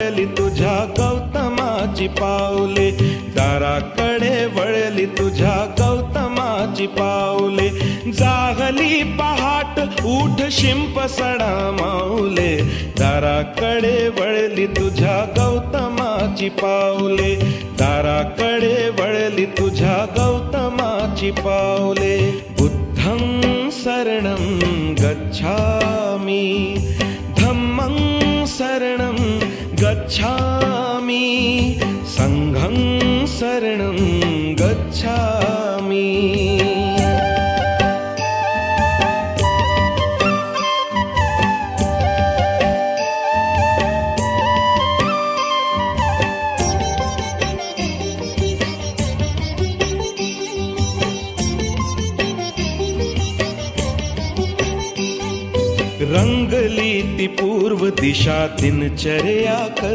वळली तुझ्या गौतमाची पावले, दाराकडे वळली तुझ्या गौतमाची पावले. जागली पहाट उठ शिंप सडा माऊले, दाराकडे वळली तुझ्या गौतमाची पावले, दाराकडे वळली तुझ्या गौतमाची पावले. बुद्धं शरणं गच्छामि, धम्मं शरणं गच्छामि, संघं शरणं गच्छामि. रंगली ती पूर्व दिशा दिनचर्या